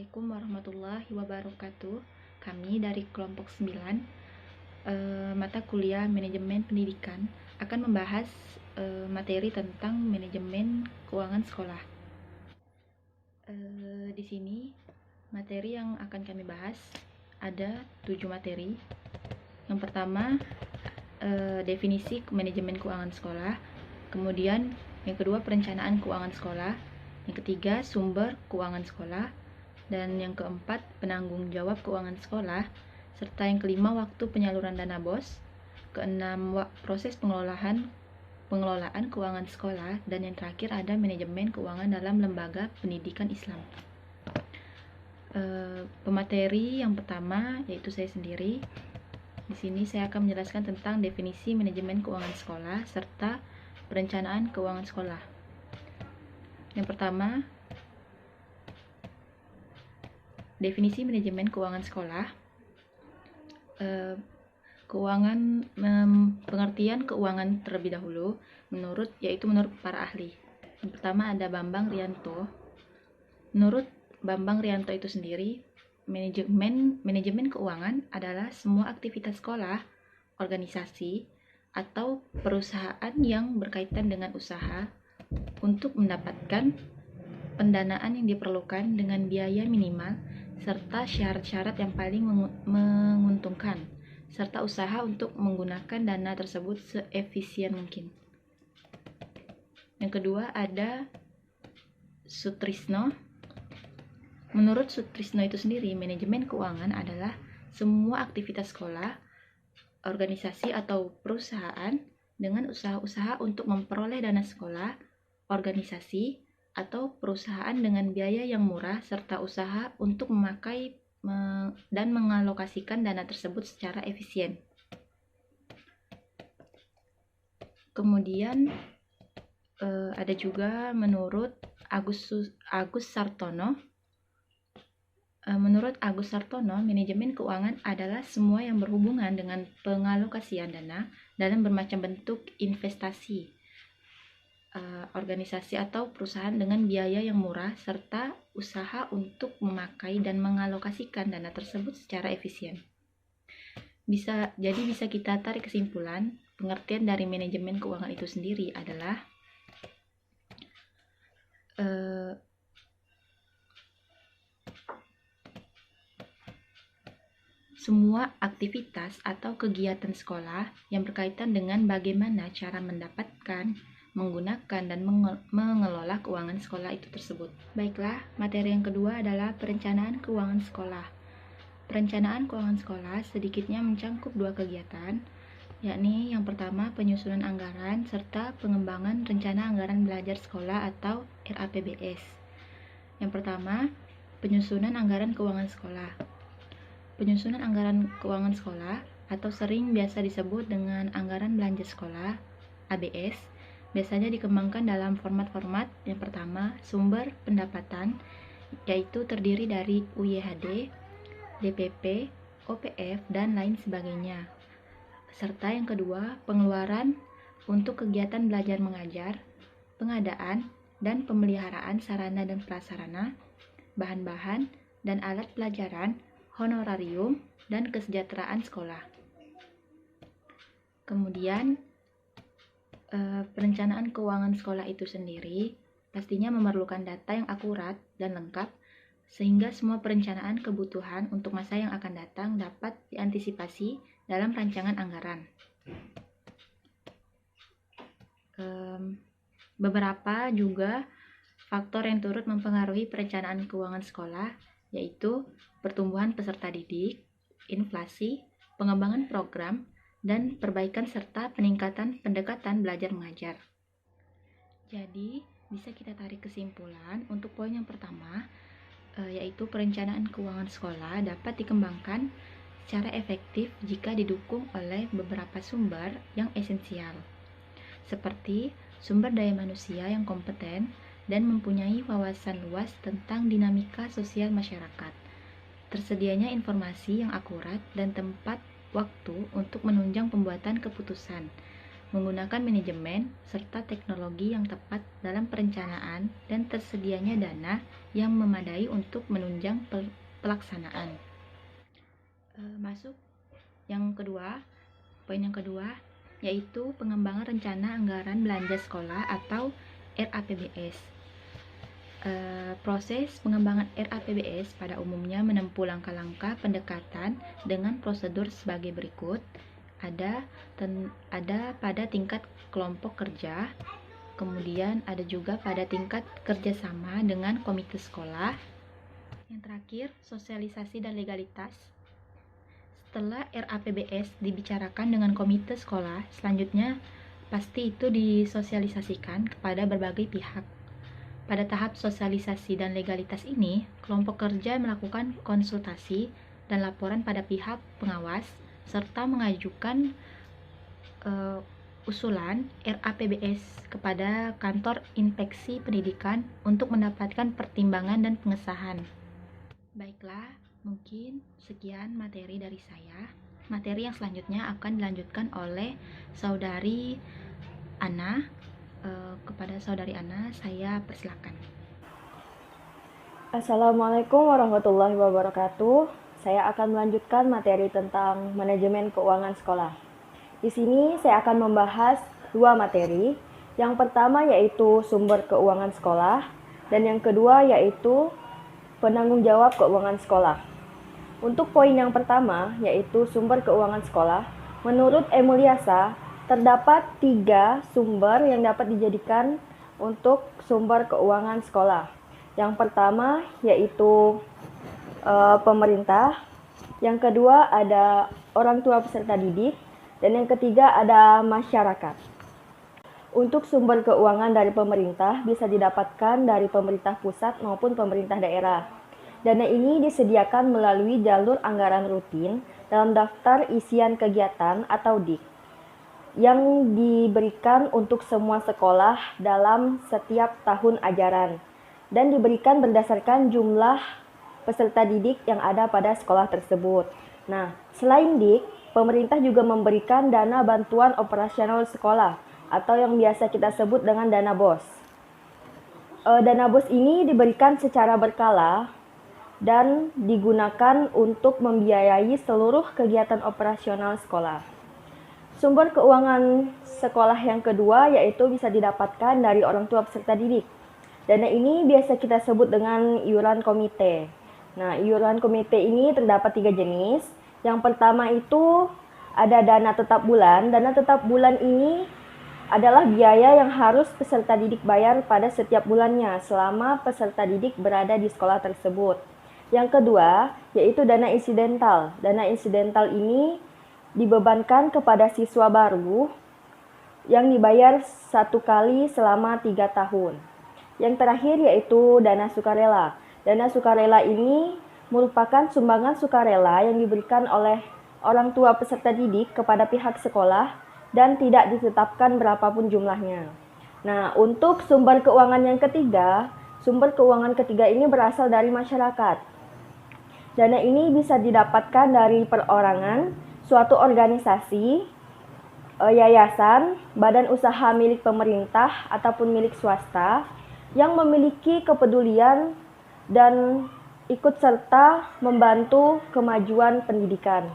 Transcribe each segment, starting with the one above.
Assalamualaikum warahmatullahi wabarakatuh. Kami dari kelompok 9 mata kuliah Manajemen Pendidikan akan membahas materi tentang manajemen keuangan sekolah. Di sini materi yang akan kami bahas ada 7 materi. Yang pertama definisi manajemen keuangan sekolah, kemudian yang kedua perencanaan keuangan sekolah, yang ketiga sumber keuangan sekolah, dan yang keempat penanggung jawab keuangan sekolah, serta yang kelima waktu penyaluran dana BOS, keenam proses pengelolaan keuangan sekolah, dan yang terakhir ada manajemen keuangan dalam lembaga pendidikan Islam. Pemateri yang pertama yaitu saya sendiri. Di sini saya akan menjelaskan tentang definisi manajemen keuangan sekolah serta perencanaan keuangan sekolah. Yang pertama, definisi manajemen keuangan sekolah. Pengertian keuangan terlebih dahulu menurut para ahli. Yang pertama ada Bambang Rianto. Menurut Bambang Rianto itu sendiri, manajemen keuangan adalah semua aktivitas sekolah, organisasi, atau perusahaan yang berkaitan dengan usaha untuk mendapatkan pendanaan yang diperlukan dengan biaya minimal serta syarat-syarat yang paling menguntungkan, serta usaha untuk menggunakan dana tersebut seefisien mungkin. Yang kedua ada Sutrisno. Menurut Sutrisno itu sendiri, manajemen keuangan adalah semua aktivitas sekolah, organisasi atau perusahaan dengan usaha-usaha untuk memperoleh dana sekolah, organisasi, atau perusahaan dengan biaya yang murah serta usaha untuk memakai dan mengalokasikan dana tersebut secara efisien. Kemudian ada juga menurut Agus Sartono. Menurut Agus Sartono, manajemen keuangan adalah semua yang berhubungan dengan pengalokasian dana dalam bermacam bentuk investasi, organisasi atau perusahaan dengan biaya yang murah serta usaha untuk memakai dan mengalokasikan dana tersebut secara efisien. Bisa kita tarik kesimpulan, pengertian dari manajemen keuangan itu sendiri adalah semua aktivitas atau kegiatan sekolah yang berkaitan dengan bagaimana cara mendapatkan, menggunakan, dan mengelola keuangan sekolah itu tersebut. Baiklah, materi yang kedua adalah perencanaan keuangan sekolah. Perencanaan keuangan sekolah sedikitnya mencangkup 2 kegiatan, yakni yang pertama penyusunan anggaran serta pengembangan rencana anggaran belajar sekolah atau RAPBS. Yang pertama, penyusunan anggaran keuangan sekolah. Penyusunan anggaran keuangan sekolah atau sering biasa disebut dengan anggaran belanja sekolah ABS biasanya dikembangkan dalam format-format. Yang pertama, sumber pendapatan, yaitu terdiri dari UYHD, DPP, OPF, dan lain sebagainya. Serta yang kedua, pengeluaran untuk kegiatan belajar mengajar, pengadaan dan pemeliharaan sarana dan prasarana, bahan-bahan dan alat pelajaran, honorarium, dan kesejahteraan sekolah. Kemudian, perencanaan keuangan sekolah itu sendiri pastinya memerlukan data yang akurat dan lengkap sehingga semua perencanaan kebutuhan untuk masa yang akan datang dapat diantisipasi dalam rancangan anggaran. Beberapa juga faktor yang turut mempengaruhi perencanaan keuangan sekolah yaitu pertumbuhan peserta didik, inflasi, pengembangan program, dan perbaikan serta peningkatan pendekatan belajar mengajar. Jadi, bisa kita tarik kesimpulan untuk poin yang pertama, yaitu perencanaan keuangan sekolah dapat dikembangkan secara efektif jika didukung oleh beberapa sumber yang esensial, seperti sumber daya manusia yang kompeten dan mempunyai wawasan luas tentang dinamika sosial masyarakat, tersedianya informasi yang akurat dan tempat waktu untuk menunjang pembuatan keputusan, menggunakan manajemen serta teknologi yang tepat dalam perencanaan dan tersedianya dana yang memadai untuk menunjang pelaksanaan. Masuk yang kedua, poin yang kedua, yaitu pengembangan rencana anggaran belanja sekolah atau RAPBS. Proses pengembangan RAPBS pada umumnya menempuh langkah-langkah pendekatan dengan prosedur sebagai berikut. Ada pada tingkat kelompok kerja, kemudian ada juga pada tingkat kerjasama dengan komite sekolah. Yang terakhir, sosialisasi dan legalitas. Setelah RAPBS dibicarakan dengan komite sekolah, selanjutnya pasti itu disosialisasikan kepada berbagai pihak. Pada tahap sosialisasi dan legalitas ini, kelompok kerja melakukan konsultasi dan laporan pada pihak pengawas, serta mengajukan usulan RAPBS kepada kantor inspeksi pendidikan untuk mendapatkan pertimbangan dan pengesahan. Baiklah, mungkin sekian materi dari saya. Materi yang selanjutnya akan dilanjutkan oleh Saudari Ana. Kepada Saudari Ana, saya persilakan. Assalamualaikum warahmatullahi wabarakatuh. Saya akan melanjutkan materi tentang manajemen keuangan sekolah. Di sini saya akan membahas dua materi. Yang pertama yaitu sumber keuangan sekolah, dan yang kedua yaitu penanggung jawab keuangan sekolah. Untuk poin yang pertama yaitu sumber keuangan sekolah, menurut Emuliasa terdapat 3 sumber yang dapat dijadikan untuk sumber keuangan sekolah. Yang pertama yaitu pemerintah, yang kedua ada orang tua peserta didik, dan yang ketiga ada masyarakat. Untuk sumber keuangan dari pemerintah bisa didapatkan dari pemerintah pusat maupun pemerintah daerah. Dana ini disediakan melalui jalur anggaran rutin dalam daftar isian kegiatan atau DIK yang diberikan untuk semua sekolah dalam setiap tahun ajaran dan diberikan berdasarkan jumlah peserta didik yang ada pada sekolah tersebut. Nah, selain DIK, pemerintah juga memberikan dana bantuan operasional sekolah atau yang biasa kita sebut dengan dana BOS. Dana BOS ini diberikan secara berkala dan digunakan untuk membiayai seluruh kegiatan operasional sekolah. Sumber keuangan sekolah yang kedua yaitu bisa didapatkan dari orang tua peserta didik. Dana ini biasa kita sebut dengan iuran komite. Nah, iuran komite ini terdapat 3 jenis. Yang pertama itu ada dana tetap bulan. Dana tetap bulan ini adalah biaya yang harus peserta didik bayar pada setiap bulannya selama peserta didik berada di sekolah tersebut. Yang kedua, yaitu dana insidental. Dana insidental ini dibebankan kepada siswa baru yang dibayar 1 kali selama 3 tahun. Yang terakhir yaitu dana sukarela. Dana sukarela ini merupakan sumbangan sukarela yang diberikan oleh orang tua peserta didik kepada pihak sekolah dan tidak ditetapkan berapapun jumlahnya. Nah, untuk sumber keuangan yang ketiga, sumber keuangan ketiga ini berasal dari masyarakat. Dana ini bisa didapatkan dari perorangan, suatu organisasi, yayasan, badan usaha milik pemerintah ataupun milik swasta yang memiliki kepedulian dan ikut serta membantu kemajuan pendidikan.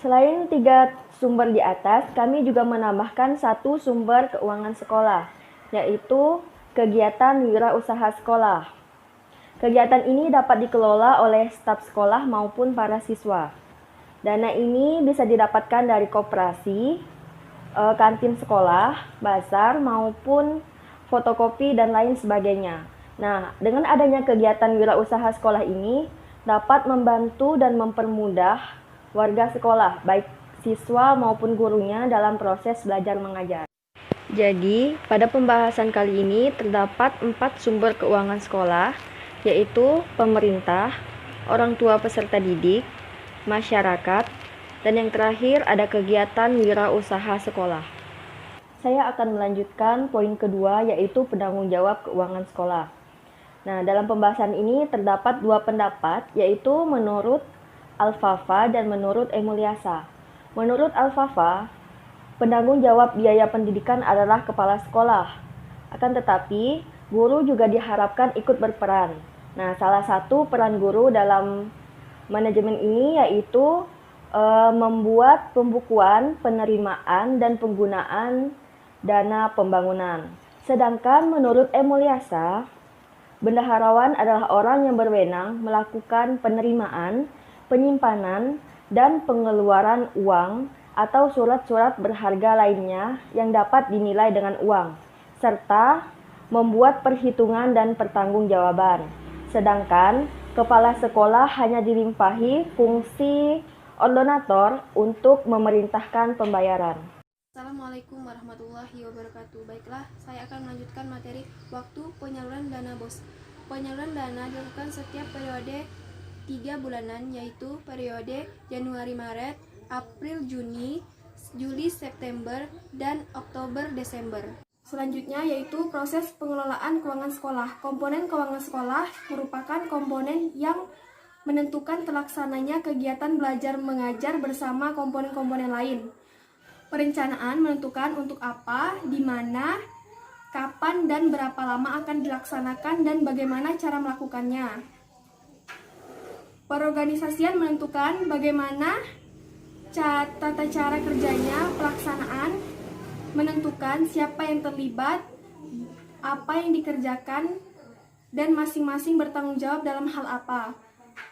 Selain 3 sumber di atas, kami juga menambahkan 1 sumber keuangan sekolah, yaitu kegiatan wirausaha sekolah. Kegiatan ini dapat dikelola oleh staf sekolah maupun para siswa. Dana ini bisa didapatkan dari koperasi, kantin sekolah, bazar, maupun fotokopi dan lain sebagainya. Nah, dengan adanya kegiatan wirausaha sekolah ini dapat membantu dan mempermudah warga sekolah, baik siswa maupun gurunya dalam proses belajar mengajar. Jadi, pada pembahasan kali ini terdapat 4 sumber keuangan sekolah, yaitu pemerintah, orang tua peserta didik, masyarakat, dan yang terakhir ada kegiatan wirausaha sekolah. Saya akan melanjutkan poin kedua, yaitu penanggung jawab keuangan sekolah. Nah, dalam pembahasan ini terdapat 2 pendapat, yaitu menurut Al-Fafa dan menurut Emuliasa. Menurut Al-Fafa, penanggung jawab biaya pendidikan adalah kepala sekolah. Akan tetapi, guru juga diharapkan ikut berperan. Nah, salah satu peran guru dalam manajemen ini yaitu membuat pembukuan, penerimaan, dan penggunaan dana pembangunan. Sedangkan menurut M. Mulyasa, bendaharawan adalah orang yang berwenang melakukan penerimaan, penyimpanan, dan pengeluaran uang atau surat-surat berharga lainnya yang dapat dinilai dengan uang, serta membuat perhitungan dan pertanggungjawaban. Sedangkan kepala sekolah hanya dilimpahi fungsi ordonator untuk memerintahkan pembayaran. Assalamualaikum warahmatullahi wabarakatuh. Baiklah, saya akan melanjutkan materi waktu penyaluran dana BOS. Penyaluran dana dilakukan setiap periode 3 bulanan, yaitu periode Januari-Maret, April-Juni, Juli-September, dan Oktober-Desember. Selanjutnya yaitu proses pengelolaan keuangan sekolah. Komponen keuangan sekolah merupakan komponen yang menentukan terlaksananya kegiatan belajar mengajar bersama komponen-komponen lain. Perencanaan menentukan untuk apa, di mana, kapan, dan berapa lama akan dilaksanakan dan bagaimana cara melakukannya. Perorganisasian menentukan bagaimana tata cara kerjanya, pelaksanaan, menentukan siapa yang terlibat, apa yang dikerjakan, dan masing-masing bertanggung jawab dalam hal apa.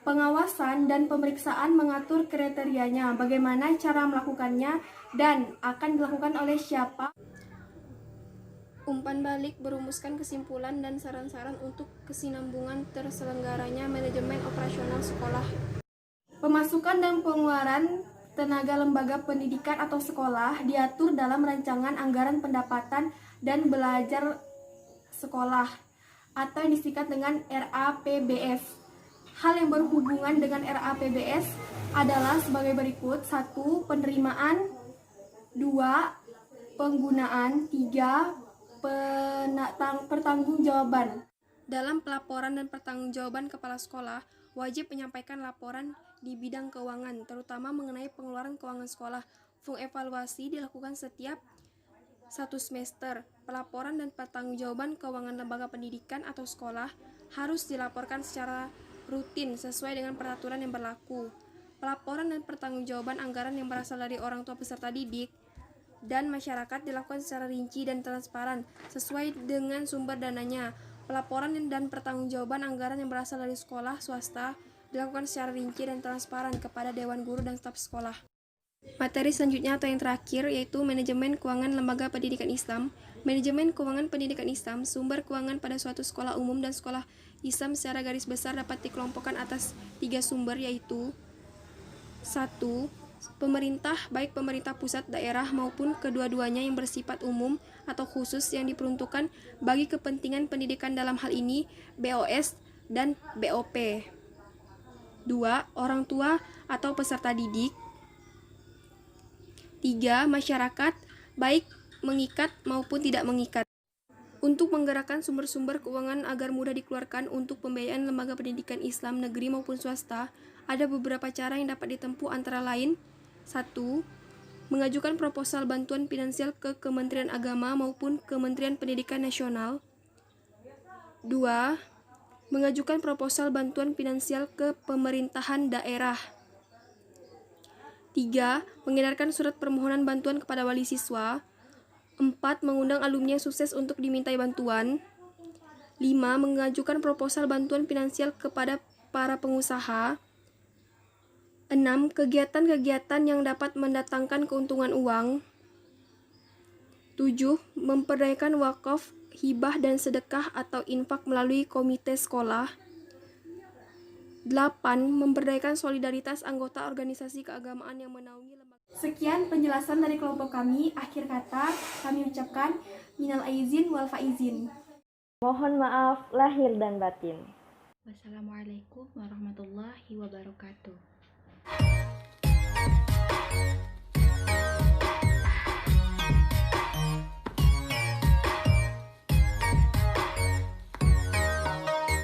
Pengawasan dan pemeriksaan mengatur kriterianya, bagaimana cara melakukannya, dan akan dilakukan oleh siapa. Umpan balik merumuskan kesimpulan dan saran-saran untuk kesinambungan terselenggaranya manajemen operasional sekolah. Pemasukan dan pengeluaran tenaga lembaga pendidikan atau sekolah diatur dalam rancangan anggaran pendapatan dan belajar sekolah atau yang disingkat dengan RAPBS. Hal yang berhubungan dengan RAPBS adalah sebagai berikut: 1. Penerimaan, 2. Penggunaan, 3. Pertanggungjawaban. Dalam pelaporan dan pertanggungjawaban kepala sekolah wajib menyampaikan laporan di bidang keuangan, terutama mengenai pengeluaran keuangan sekolah. Evaluasi dilakukan setiap 1 semester. Pelaporan dan pertanggungjawaban keuangan lembaga pendidikan atau sekolah harus dilaporkan secara rutin sesuai dengan peraturan yang berlaku. Pelaporan dan pertanggungjawaban anggaran yang berasal dari orang tua peserta didik dan masyarakat dilakukan secara rinci dan transparan sesuai dengan sumber dananya. Pelaporan dan pertanggungjawaban anggaran yang berasal dari sekolah swasta dilakukan secara rinci dan transparan kepada Dewan Guru dan staf sekolah. Materi selanjutnya atau yang terakhir yaitu manajemen keuangan lembaga pendidikan Islam. Manajemen keuangan pendidikan Islam, sumber keuangan pada suatu sekolah umum dan sekolah Islam secara garis besar dapat dikelompokkan atas 3 sumber, yaitu 1. Pemerintah, baik pemerintah pusat, daerah maupun kedua-duanya yang bersifat umum atau khusus yang diperuntukkan bagi kepentingan pendidikan, dalam hal ini BOS dan BOP. 2. Orang tua atau peserta didik. 3. Masyarakat, baik mengikat maupun tidak mengikat. Untuk menggerakkan sumber-sumber keuangan agar mudah dikeluarkan untuk pembiayaan lembaga pendidikan Islam negeri maupun swasta, ada beberapa cara yang dapat ditempuh, antara lain: 1. Mengajukan proposal bantuan finansial ke Kementerian Agama maupun Kementerian Pendidikan Nasional. 2. Mengajukan proposal bantuan finansial ke pemerintahan daerah. 3. Mengedarkan surat permohonan bantuan kepada wali siswa. 4. Mengundang alumni yang sukses untuk dimintai bantuan. 5. Mengajukan proposal bantuan finansial kepada para pengusaha. 6. Kegiatan-kegiatan yang dapat mendatangkan keuntungan uang. 7. Memperdayakan wakaf, hibah dan sedekah atau infak melalui komite sekolah. 8. Memberdayakan solidaritas anggota organisasi keagamaan yang menaungi lembaga. Sekian penjelasan dari kelompok kami. Akhir kata, kami ucapkan minal aizin wal faizin. Mohon maaf lahir dan batin. Wassalamualaikum warahmatullahi wabarakatuh.